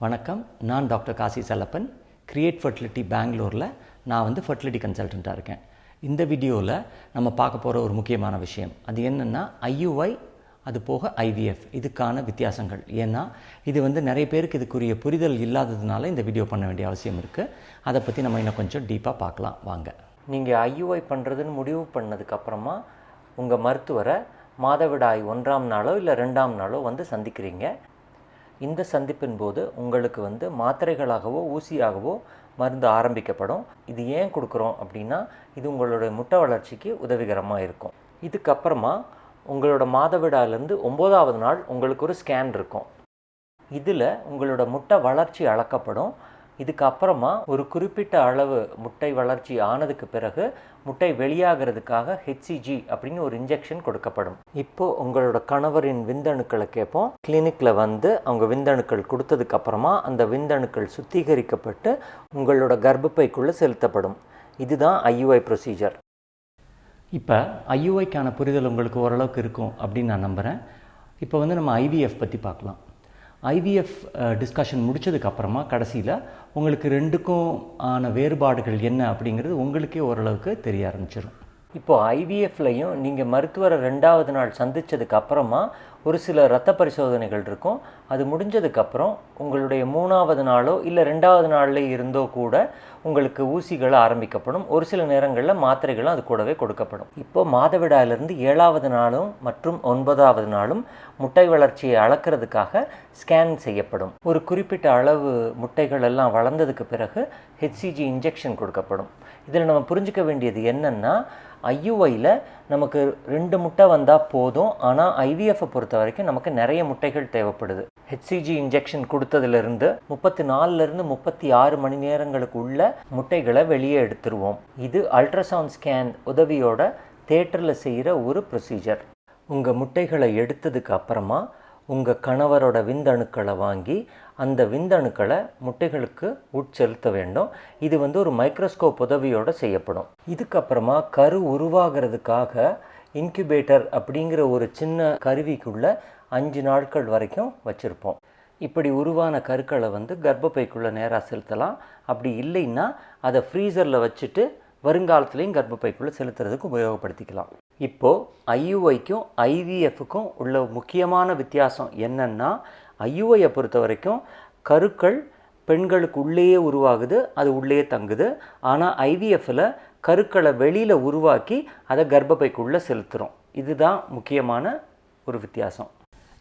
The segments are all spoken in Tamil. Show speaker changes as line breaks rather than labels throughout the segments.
வணக்கம், நான் doctor Kasi Chellappan. Create Fertility பெங்களூரில் நான் ஃபர்டிலிட்டி கன்சல்டண்ட்டாக இருக்கேன். இந்த வீடியோவில் நம்ம பார்க்க போகிற ஒரு முக்கியமான விஷயம் அது என்னென்னா IUI, அது போக IVF இதுக்கான வித்தியாசங்கள். ஏன்னா இது நிறைய பேருக்கு இதுக்குரிய புரிதல் இல்லாததுனால இந்த வீடியோ பண்ண வேண்டிய அவசியம் இருக்குது. அதை பற்றி நம்ம இன்னும் கொஞ்சம் டீப்பாக பார்க்கலாம் வாங்க. நீங்கள் IUI பண்ணுறதுன்னு முடிவு பண்ணதுக்கப்புறமா உங்கள் மருத்துவரை மாதவிடாய் 1ஆம் நாளோ இல்லை 2ஆம் நாளோ சந்திக்கிறீங்க. இந்த சந்திப்பின் போது உங்களுக்கு மாத்திரைகளாகவோ ஊசியாகவோ மருந்து ஆரம்பிக்கப்படும். இது ஏன் கொடுக்குறோம் அப்படின்னா, இது உங்களுடைய முட்டை வளர்ச்சிக்கு உதவிகரமாக இருக்கும். இதுக்கப்புறமா உங்களோட மாதவிடாயிலேருந்து 9ஆவது நாள் உங்களுக்கு ஒரு ஸ்கேன் இருக்கும். இதில் உங்களோட முட்டை வளர்ச்சி அளக்கப்படும். இதுக்கப்புறமா ஒரு குறிப்பிட்ட அளவு முட்டை வளர்ச்சி ஆனதுக்கு பிறகு முட்டை வெளியாகிறதுக்காக HCG அப்படின்னு ஒரு இன்ஜெக்ஷன் கொடுக்கப்படும். இப்போது உங்களோட கணவரின் விந்தணுக்களை கேட்போம். கிளினிக்கில் அவங்க விந்தணுக்கள் கொடுத்ததுக்கப்புறமா அந்த விந்தணுக்கள் சுத்திகரிக்கப்பட்டு உங்களோட கர்ப்பப்பைக்குள்ளே செலுத்தப்படும். இதுதான் IUI ப்ரொசீஜர். இப்போ IUIக்கான புரிதல் உங்களுக்கு ஓரளவுக்கு இருக்கும் அப்படின்னு நான் நம்புகிறேன். இப்போ நம்ம IVF பற்றி பார்க்கலாம். IVF டிஸ்கஷன் முடித்ததுக்கப்புறமா கடைசியில் உங்களுக்கு ரெண்டுக்கும் ஆன வேறுபாடுகள் என்ன அப்படிங்கிறது உங்களுக்கே ஓரளவுக்கு தெரிய ஆரம்பிச்சிடும். இப்போது IVFலையும் நீங்கள் மருத்துவரை 2ஆவது நாள் சந்தித்ததுக்கப்புறமா ஒரு சில இரத்த பரிசோதனைகள் இருக்கும். அது முடிஞ்சதுக்கப்புறம் உங்களுடைய 3ஆவது நாளோ இல்லை 2ஆவது நாளில் இருந்தோ கூட உங்களுக்கு ஊசிகள் ஆரம்பிக்கப்படும். ஒரு சில நேரங்களில் மாத்திரைகளும் அது கூடவே கொடுக்கப்படும். இப்போது மாதவிடாயிலிருந்து 7ஆவது நாளும் மற்றும் 9ஆவது நாளும் முட்டை வளர்ச்சியை அளக்கிறதுக்காக ஸ்கேன் செய்யப்படும். ஒரு குறிப்பிட்ட அளவு முட்டைகள் எல்லாம் வளர்ந்ததுக்கு பிறகு HCG இன்ஜெக்ஷன் கொடுக்கப்படும். இதில் நம்ம புரிஞ்சிக்க வேண்டியது என்னென்னா, IUIயில் நமக்கு 2 முட்டை வந்தால் போதும். ஆனால் IVFை பொறுத்த வரைக்கும் நமக்கு நிறைய முட்டைகள் தேவைப்படுது. HCG இன்ஜெக்ஷன் கொடுத்ததுலேருந்து 34லேருந்து 36 மணி நேரங்களுக்கு உள்ள முட்டைகளை வெளியே எடுத்துருவோம். இது அல்ட்ராசவுண்ட் ஸ்கேன் உதவியோட தேட்டரில் செய்கிற ஒரு ப்ரொசீஜர். உங்கள் முட்டைகளை எடுத்ததுக்கு அப்புறமா உங்கள் கணவரோட விந்தணுக்களை வாங்கி அந்த விந்தணுக்களை முட்டைகளுக்கு உட்செலுத்த வேண்டும். இது ஒரு மைக்ரோஸ்கோப் உதவியோடு செய்யப்படும். இதுக்கப்புறமா கரு உருவாகிறதுக்காக இன்குபேட்டர் அப்படிங்கிற ஒரு சின்ன கருவிக்குள்ளே 5 நாட்கள் வரைக்கும் வச்சுருப்போம். இப்படி உருவான கருக்களை கர்ப்பப்பைக்குள்ளே நேராக செலுத்தலாம். அப்படி இல்லைன்னா அதை ஃப்ரீசரில் வச்சுட்டு வருங்காலத்துலேயும் கர்ப்பப்பைக்குள்ளே செலுத்துறதுக்கு உபயோகப்படுத்திக்கலாம். இப்போது IUIக்கும் IVFக்கும் உள்ள முக்கியமான வித்தியாசம் என்னென்னா, IUIயை பொறுத்த வரைக்கும் கருக்கள் பெண்களுக்கு உள்ளேயே உருவாகுது, அது உள்ளேயே தங்குது. ஆனால் IVFில் கருக்களை வெளியில் உருவாக்கி அதை கர்ப்பப்பைக்குள்ளே செலுத்துகிறோம். இதுதான் முக்கியமான ஒரு வித்தியாசம்.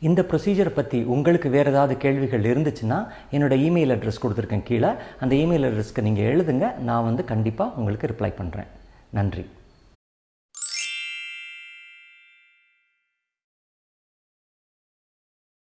இந்த ப்ரொசீஜரை பற்றி உங்களுக்கு வேறு ஏதாவது கேள்விகள் இருந்துச்சுன்னா என்னோடய இமெயில் அட்ரஸ் கொடுத்துருக்கேன் கீழே. அந்த இமெயில் அட்ரஸ்க்கு நீங்கள் எழுதுங்க. நான் கண்டிப்பாக உங்களுக்கு ரிப்ளை பண்ணுறேன். நன்றி.